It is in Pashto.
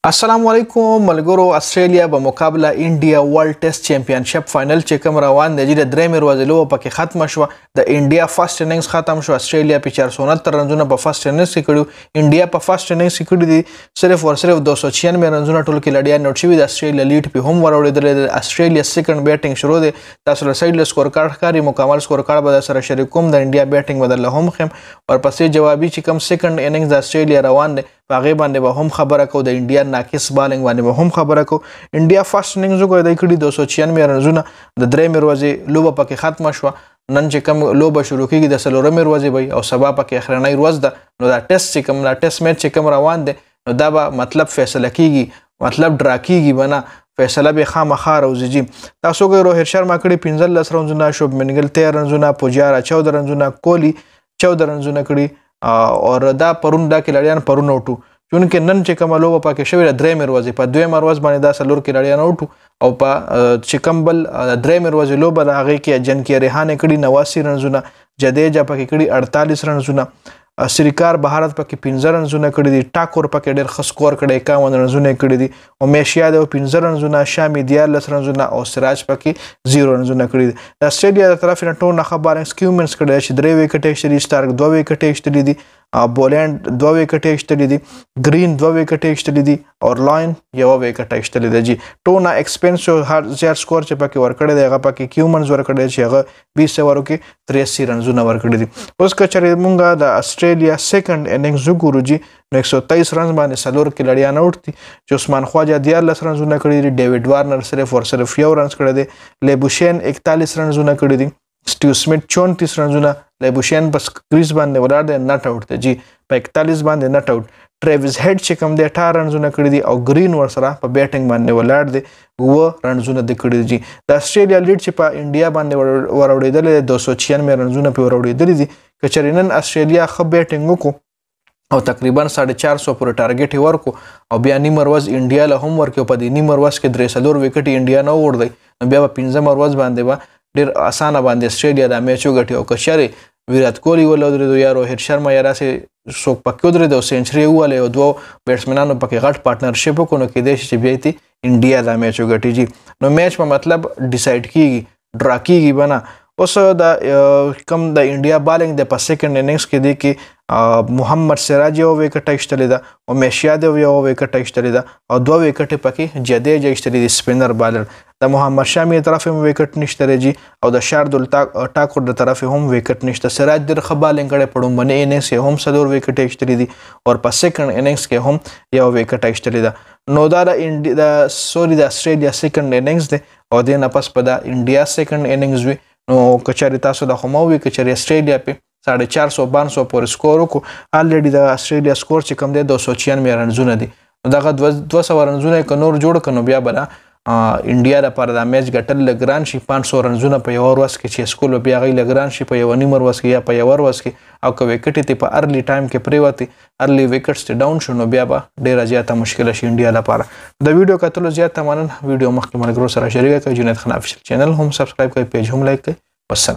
السلام علیکم ملګرو. استرالیا په مقابله انډیا ورلد ټیسټ چیمپیونشپ فائنل چې کوم روان دی چې درې ورځې لوبه پکې ختم شو. د انډیا فرست اننګز ختم شو. استرالیا په 469 رنونه په فرست اننګز کې کړو. انډیا په فرست اننګز کې کړی دي صرف 296 رنونه ټول کې لړیا نوټ شوی. د استرالیا لیډ په هم وروړي. د استرالیا سیکنډ بیټینګ شروع دی. تاسو له سایډ له سکور کارت ښکاري. مکمل سکور کارت به سره شریکوم. د انډیا بیټینګ بدل هم خم ورپسې جوابي چې کوم سیکنډ اننګز د استرالیا روان دی هغه باندې به هم خبره کو. د انډیا ناقص بالنګ باندې به هم خبره کو. انډیا فرست اننګز وکړ د کړي 296 رنونه د درې ورځې لوبه پکې ختم شو. نن چې کوم لوبه شروع کیږي د څلورمې ورځې وي او سبا پکې اخرنۍ ورځ ده. نو دا ټیسټ چې کوم دا ټیسټ میچ چې کوم روان دی نو دا به مطلب فیصله کیږي، مطلب ډرا کیږي بنا فیصله به خامخا راوځي. تاسو ګورئ روهیت شرما کړي 15 رنونه، شوبمن ګل 13 رنونه، پوجارا 14 رنونه، کوهلی 14 رنونه کړي او دا پرون دا کلاړیان پرون اوټو چونکه نن چې کوم لوبه پکې شوې د درې ورځې په دوه ورځ باندې دا سلور کلاړیان اوټو او په چې کوم بل درې ورځې لوبه هغه کې جن کې ریحانه کړي 89 رنونه، جدیجا پکې کړي 48 رنونه، سریکار بهارت پکې 15 رنونه کړي دي، ټاکور پکې ډېر ښه سکور کړي 51 رنونه کړي دي، او میشیا د 15 رنونه، شامي 14 رنونه او سراج پکې 0 رنونه کړي دي. د استرالیا د طرف نه ټول نه خبرنګ سکیومنز کړي چې 3 وکټې شتري، سټارک 2 وکټې شتري دي، بولند 2 وکټې شتلې دي، گرین 2 وکټې شتلې دي او لاین 1 وکټې شتلې ده. جی ټونا ایکسپنسو هر زیات سکور چې پکې ورکړی دی هغه پکې کیومنز ورکړی چې هغه 20 اوورو کې 83 رنونه ورکړي دي. اوس که چېرې مونږ د استرالیا سیکنډ اننګز وګورو جی نو 123 رنز باندې سلور کې لړیان اوټ دي چې عثمان خواجه 14 رنونه کړي دي، ډیوډ وارنر صرف 1 رنز کړی دی، لیبوشین 41 رنونه کړي دي، سټیو سمیت 34 رنونه، لیبوشین په کریز باندې ولاړ دی نټ اوټ دی جی په 41 باندې نټ اوټ. ټریویس هیډ چې کوم دی 18 رنونه کړي دي او گرین ورسره په بیټینګ باندې ولاړ دی 9 رنونه د کړي دي. د استرالیا لیډ چې په انډیا باندې وروړېدل 296 رنونه په وروړېدل دي. که چېرې نن استرالیا ښه بیټینګ وکړو او تقریبا 450 پورې ټارګټ یې ورکو او بیا نیمه ورځ انډیا له هم ورکړو. په دې نیمه ورځ کې 3 وکټې انډیا نه وړ دی نو بیا په 15 ورځ باندې به ډېر اسانه باندې استرالیا دا میچ وګټي. او که چېرې ویرات کوهلی ولودرېدو یا روهیت شرما یا داسې څوک پکې ودرېدو او سینچري ووهلی او 2 بیټسمنانو پکې غټ پارټنرشپ وکړو نو کیدای شي چې بیا یې انډیا دا میچ وګټي جي. نو میچ په مطلب ډیسایډ کیږي، ډرا کیږي بنا. اوس د کوم د انډیا بالنګ د په سیکنډ اننګز کې دی کې محمد سراج 1 وکټه ایشتلې ده او میشیا د 1 وکټه ایشتلې ده او 2 وکټې پکې جدیجا ایشتلې دي سپینر بالر. د محمد شامی طرف هم وکټ نشته جی او د شاردل ټاکور د طرف هم وکټ نشته. سراج ډېر ښه بالنګ کړی، په لومړني اننګز کې هم 4 وکټې ایشتلې دي او په سیکنډ اننګز کې هم 1 وکټه ایشتلې ده. نو دا د استرالیا سیکنډ اننګز دی او دې نه پس په د انډیا سیکنډ اننګز وي. نو که چېرې تاسو د خو وي که چېرې استرالیا په 450 پورې سکور وکړو الریډي د استرالیا سکور چې کوم دی 296 رنونه دي. نو دغه 200 رنونه که نور جوړ کړو نو بیا به انډیا لپاره دا میچ ګټل لږ ګران شي. 500 رنونه په یوه ورځ کې چې سکور بیا هغوی لږ ګران شي په یوه نیمه ورځ کې یا په یوه ورځ کې. او که وکټې ته په ارلی ټایم کې پرېوتې ارلی وکټس ته ډاون شو نو بیا به ډېره زیاته مشکله شي انډیا لپاره. د ویډیو کتلو زیاته مننه. ویډیو مخکې ملګرو سره شریکه کړئ. جنید خان افیشل چینل هم سبسکرایب کړئ، پیج هم لایک کړئ. والسلام.